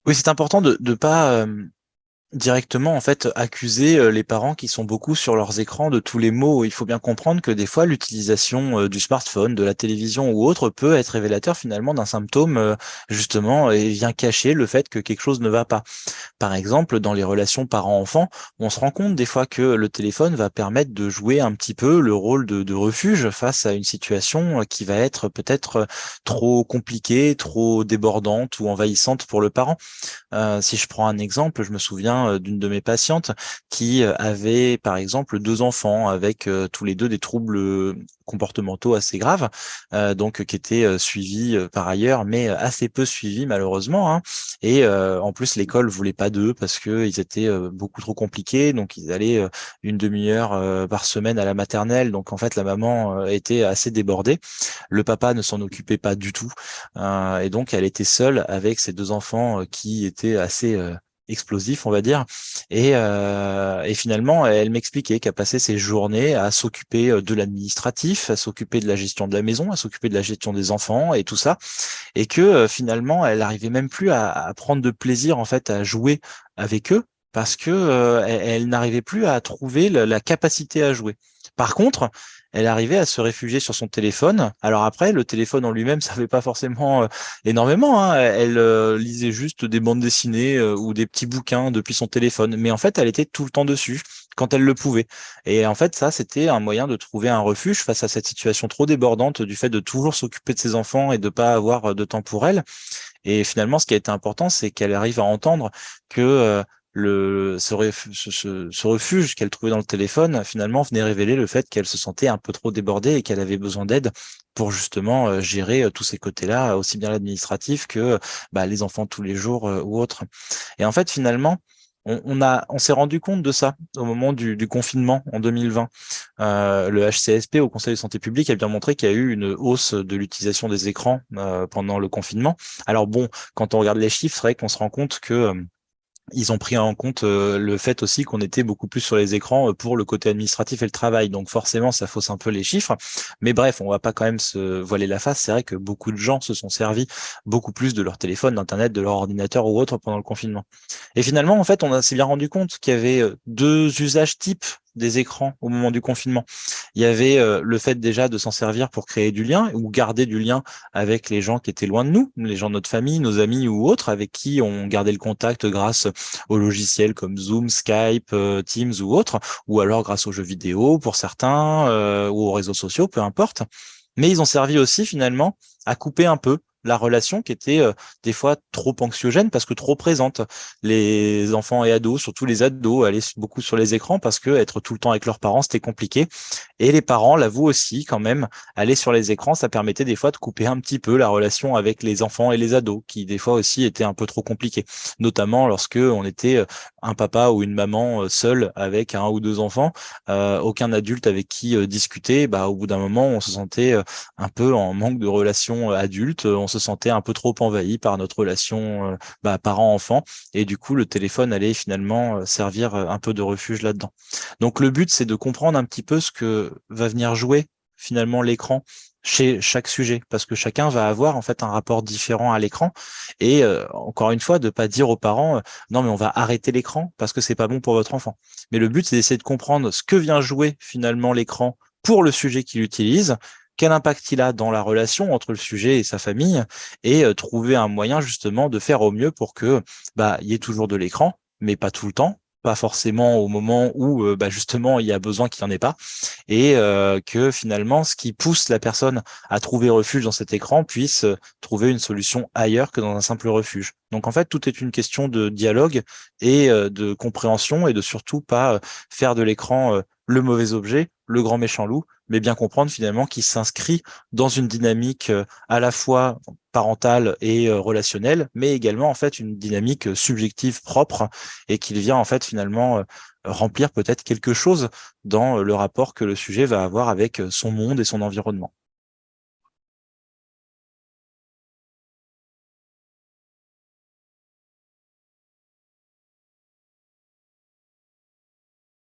Oui, c'est important de pas directement en fait accuser les parents qui sont beaucoup sur leurs écrans de tous les maux. Il faut bien comprendre que des fois l'utilisation du smartphone, de la télévision ou autre peut être révélateur finalement d'un symptôme justement et vient cacher le fait que quelque chose ne va pas. Par exemple, dans les relations parents-enfants, on se rend compte des fois que le téléphone va permettre de jouer un petit peu le rôle de refuge face à une situation qui va être peut-être trop compliquée, trop débordante ou envahissante pour le parent. Si je prends un exemple, je me souviens d'une de mes patientes qui avait par exemple deux enfants avec tous les deux des troubles comportementaux assez graves, donc qui étaient suivis par ailleurs, mais assez peu suivis malheureusement, hein. Et en plus, l'école voulait pas d'eux parce que ils étaient beaucoup trop compliqués, donc ils allaient une demi-heure par semaine à la maternelle. Donc en fait, la maman était assez débordée. Le papa ne s'en occupait pas du tout. Et donc, elle était seule avec ses deux enfants qui étaient assez explosifs, on va dire. Et finalement, elle m'expliquait qu'elle passait ses journées à s'occuper de l'administratif, à s'occuper de la gestion de la maison, à s'occuper de la gestion des enfants et tout ça. Et que finalement, elle arrivait même plus à prendre de plaisir en fait à jouer avec eux parce que elle n'arrivait plus à trouver la capacité à jouer. Par contre, elle arrivait à se réfugier sur son téléphone. Alors après, le téléphone en lui-même, ça fait pas forcément énormément, hein. Elle lisait juste des bandes dessinées ou des petits bouquins depuis son téléphone. Mais en fait, elle était tout le temps dessus quand elle le pouvait. Et en fait, ça, c'était un moyen de trouver un refuge face à cette situation trop débordante du fait de toujours s'occuper de ses enfants et de pas avoir de temps pour elle. Et finalement, ce qui a été important, c'est qu'elle arrive à entendre que ce refuge qu'elle trouvait dans le téléphone, finalement, venait révéler le fait qu'elle se sentait un peu trop débordée et qu'elle avait besoin d'aide pour justement gérer tous ces côtés-là, aussi bien l'administratif que les enfants tous les jours ou autres. Et en fait, finalement, on s'est rendu compte de ça au moment du confinement en 2020. Le HCSP, au Conseil de santé publique, a bien montré qu'il y a eu une hausse de l'utilisation des écrans pendant le confinement. Alors bon, quand on regarde les chiffres, c'est vrai qu'on se rend compte que ils ont pris en compte le fait aussi qu'on était beaucoup plus sur les écrans pour le côté administratif et le travail. Donc forcément, ça fausse un peu les chiffres. Mais bref, on va pas quand même se voiler la face. C'est vrai que beaucoup de gens se sont servis beaucoup plus de leur téléphone, d'Internet, de leur ordinateur ou autre pendant le confinement. Et finalement, en fait, s'est bien rendu compte qu'il y avait deux usages types des écrans au moment du confinement. Il y avait le fait déjà de s'en servir pour créer du lien ou garder du lien avec les gens qui étaient loin de nous, les gens de notre famille, nos amis ou autres, avec qui on gardait le contact grâce aux logiciels comme Zoom, Skype, Teams ou autres, ou alors grâce aux jeux vidéo pour certains, ou aux réseaux sociaux, peu importe. Mais ils ont servi aussi finalement à couper un peu la relation qui était des fois trop anxiogène parce que trop présente. Les enfants et ados, surtout les ados, allaient beaucoup sur les écrans parce que être tout le temps avec leurs parents, c'était compliqué. Et les parents l'avouent aussi quand même, aller sur les écrans, ça permettait des fois de couper un petit peu la relation avec les enfants et les ados, qui des fois aussi étaient un peu trop compliquées. Notamment lorsque on était un papa ou une maman seul avec un ou deux enfants, aucun adulte avec qui discuter, au bout d'un moment, on se sentait un peu en manque de relation adulte, on se sentait un peu trop envahi par notre relation parent-enfant, et du coup, le téléphone allait finalement servir un peu de refuge là-dedans. Donc le but, c'est de comprendre un petit peu ce que va venir jouer finalement l'écran chez chaque sujet, parce que chacun va avoir en fait un rapport différent à l'écran. Et encore une fois, de pas dire aux parents non mais on va arrêter l'écran parce que c'est pas bon pour votre enfant. Mais le but, c'est d'essayer de comprendre ce que vient jouer finalement l'écran pour le sujet qu'il utilise, quel impact il a dans la relation entre le sujet et sa famille, et trouver un moyen justement de faire au mieux pour que il y ait toujours de l'écran, mais pas tout le temps, pas forcément au moment où justement il y a besoin qu'il n'y en ait pas, et que finalement ce qui pousse la personne à trouver refuge dans cet écran puisse trouver une solution ailleurs que dans un simple refuge. Donc en fait, tout est une question de dialogue et de compréhension, et de surtout pas faire de l'écran le mauvais objet, le grand méchant loup, mais bien comprendre finalement qu'il s'inscrit dans une dynamique à la fois parentale et relationnelle, mais également en fait une dynamique subjective propre, et qu'il vient en fait finalement remplir peut-être quelque chose dans le rapport que le sujet va avoir avec son monde et son environnement.